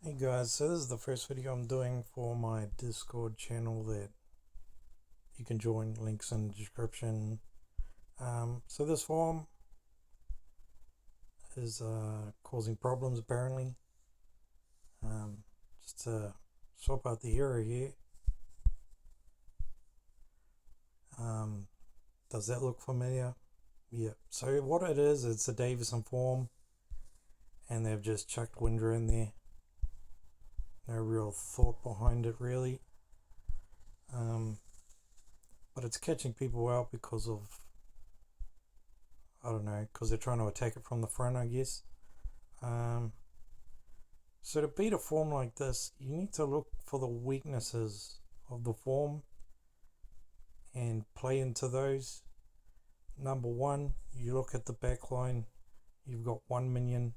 Hey guys, so this is the first video I'm doing for my Discord channel that you can join, links in the description. So this farm is causing problems apparently. Just to swap out the hero here. Does that look familiar? Yeah, so what it is, it's a Davison farm and they've just chucked Windra in there. No real thought behind it really. But it's catching people out because of, I don't know, because they're trying to attack it from the front, I guess. So to beat a form like this, you need to look for the weaknesses of the form and play into those. Number one, you look at the back line. You've got one minion,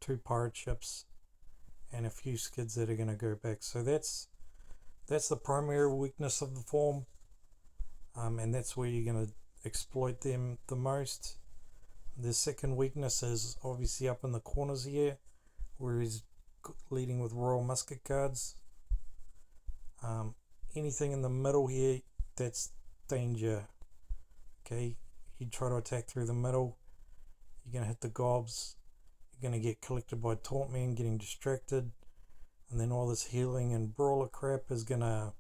two pirate ships, and a few skids that are going to go back. So that's the primary weakness of the form, and that's where you're going to exploit them the most. The second weakness is obviously up in the corners here, where he's leading with Royal Musket Guards. Anything in the middle here, that's danger. Okay, you try to attack through the middle, you're going to hit the gobs, you're going to get collected by Tauntmen, getting distracted, and then all this healing and brawler crap is going to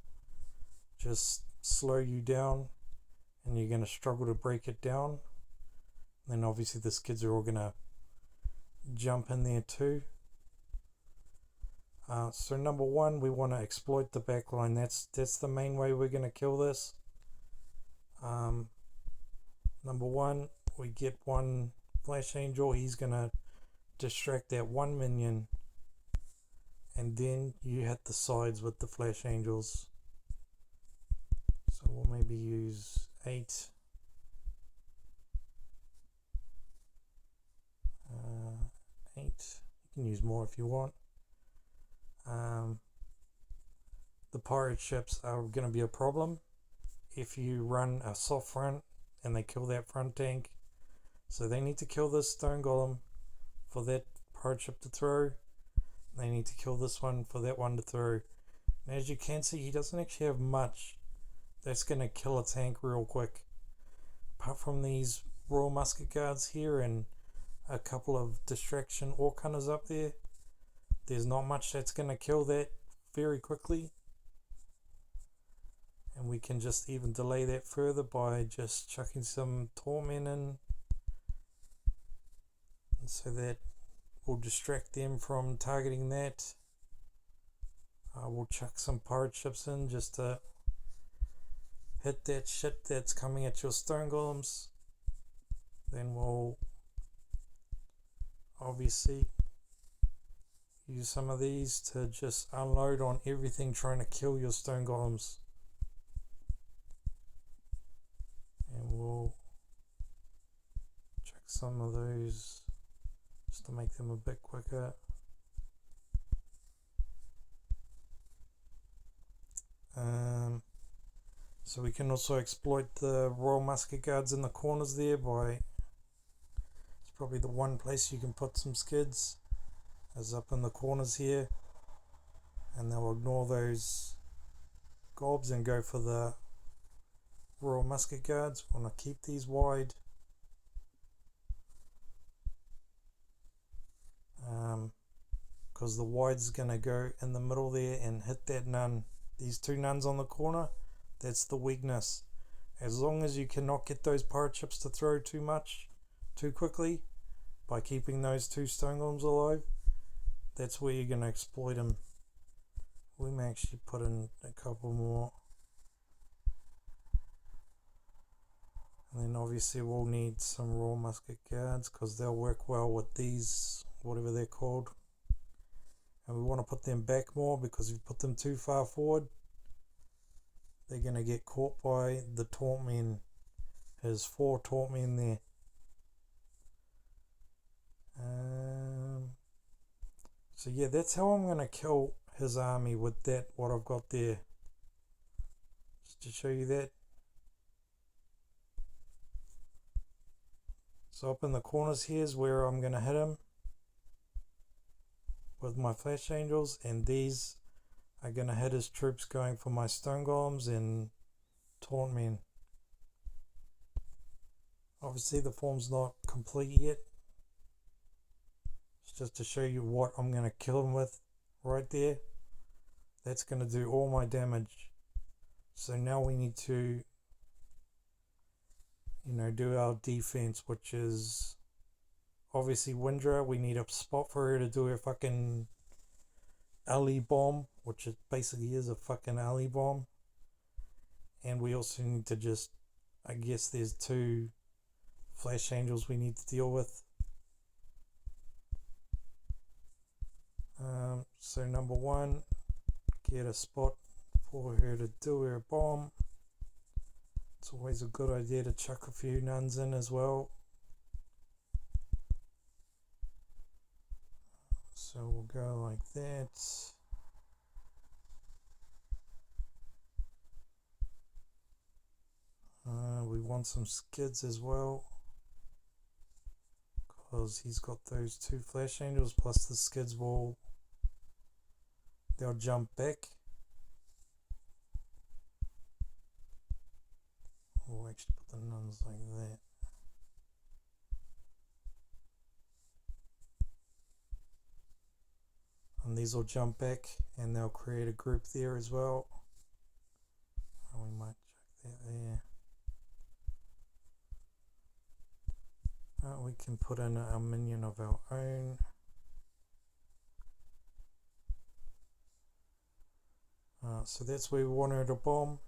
just slow you down, and you're going to struggle to break it down. And then obviously the skids are all going to jump in there too. So number one, we want to exploit the backline. That's the main way we're going to kill this. Number one, we get one Flash Angel. He's going to distract that one minion, and then you hit the sides with the Flash Angels. So we'll maybe use 8. 8. You can use more if you want. The pirate ships are going to be a problem if you run a soft front and they kill that front tank. So they need to kill this stone golem for that pirate ship to throw. They need to kill this one for that one to throw. And as you can see, he doesn't actually have much that's going to kill a tank real quick. Apart from these Royal Musket Guards here and a couple of distraction orc hunters up there, there's not much that's going to kill that very quickly. And we can just even delay that further by just chucking some Tauntmen in, and so that will distract them from targeting that. We'll chuck some pirate ships in just to hit that shit that's coming at your stone golems. Then we'll obviously use some of these to just unload on everything trying to kill your stone golems. And we'll check some of those just to make them a bit quicker. So we can also exploit the Royal Musket Guards in the corners there by, it's probably the one place you can put some skids, is up in the corners here, and they'll ignore those gobs and go for the Royal Musket Guards. We want to keep these wide. Because the wide's going to go in the middle there and hit that nun. These two nuns on the corner, that's the weakness. As long as you cannot get those pirate ships to throw too much, too quickly, by keeping those two stone golems alive, that's where you're going to exploit them. We may actually put in a couple more. And then obviously we'll need some Royal Musket Guards because they'll work well with these, whatever they're called. And we want to put them back more, because if you put them too far forward, they're going to get caught by the Tauntmen. There's 4 Tauntmen there. So yeah, that's how I'm going to kill his army, with that, what I've got there. Just to show you that. So up in the corners here is where I'm going to hit him. with my Flash Angels, and these are going to hit his troops going for my Stone Golems and Taunt Men. Obviously the form's not complete yet. It's just to show you what I'm going to kill him with right there. That's going to do all my damage. So now we need to, do our defense, which is obviously Windra. We need a spot for her to do her fucking alley bomb, which it basically is a fucking alley bomb. And we also need to just, I guess there's 2 Flash Angels we need to deal with. So number 1, get a spot for her to do her bomb. It's always a good idea to chuck a few nuns in as well. So we'll go like that. We want some skids as well, because he's got those 2 Flash Angels, plus the skids they'll jump back. We'll actually put the nuns like that. And these will jump back and they'll create a group there as well. And we might check that there. We can put in a minion of our own. So that's where we want her to bomb.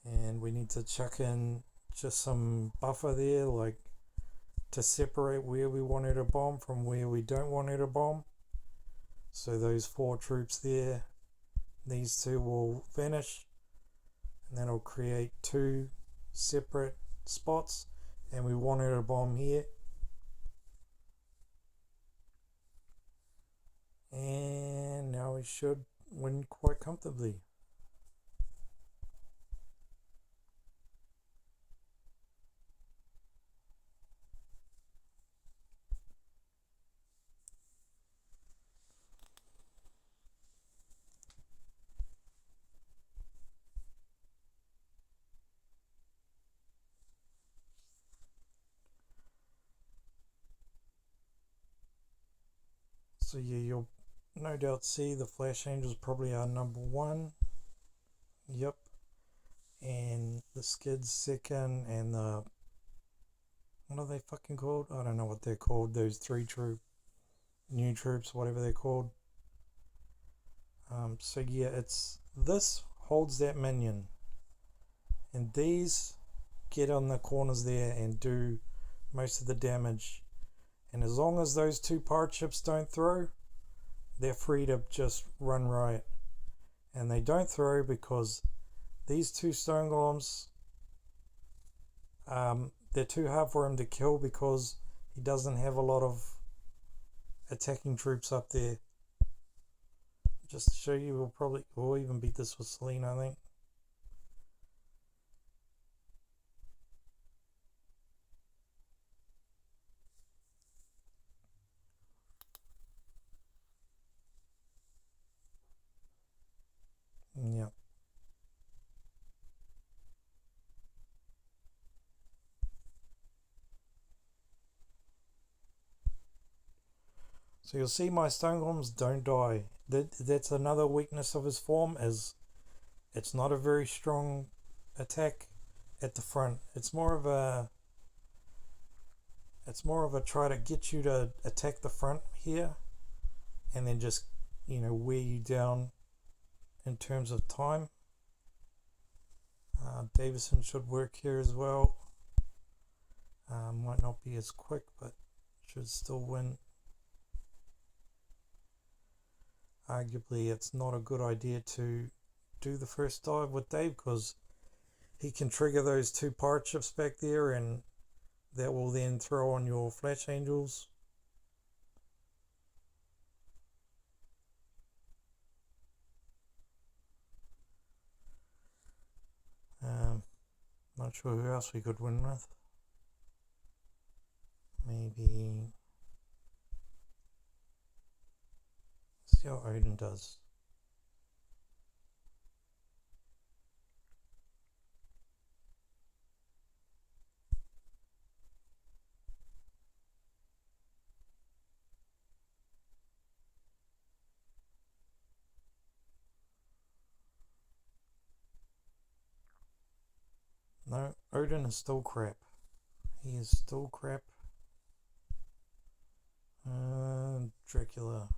And we need to chuck in just some buffer there, like to separate where we want her to bomb from where we don't want her to bomb. So those 4 troops there, these 2 will vanish, and that'll create 2 separate spots, and we want her to bomb here. And now we should win quite comfortably. So yeah, you'll no doubt see the Flash Angels probably are number 1. Yep. And the skids second, and the, what are they fucking called? I don't know what they're called. Those 3 new troops, whatever they're called. So yeah, it's this holds that minion, and these get on the corners there and do most of the damage. And as long as those 2 pirate ships don't throw, they're free to just run riot. And they don't throw because these 2 stone golems, they're too hard for him to kill because he doesn't have a lot of attacking troops up there. Just to show you, we'll even beat this with Selene, I think. Yeah. So you'll see my stone golems don't die. That's another weakness of his form, is it's not a very strong attack at the front. It's more of a try to get you to attack the front here, and then just wear you down in terms of time. Davison should work here as well. Might not be as quick, but should still win. Arguably, it's not a good idea to do the first dive with Dave, because he can trigger those 2 pirate ships back there, and that will then throw on your Flash Angels. Not sure who else we could win with. Maybe See how Odin does. No, Odin is still crap. He is still crap. Dracula.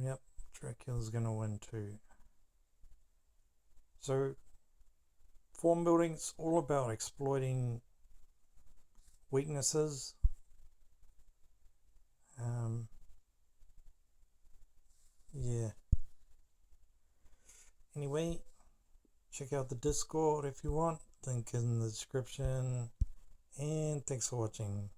Yep, Dracula's gonna win too. So, form building's all about exploiting weaknesses. Yeah. Anyway, check out the Discord if you want. Link in the description. And thanks for watching.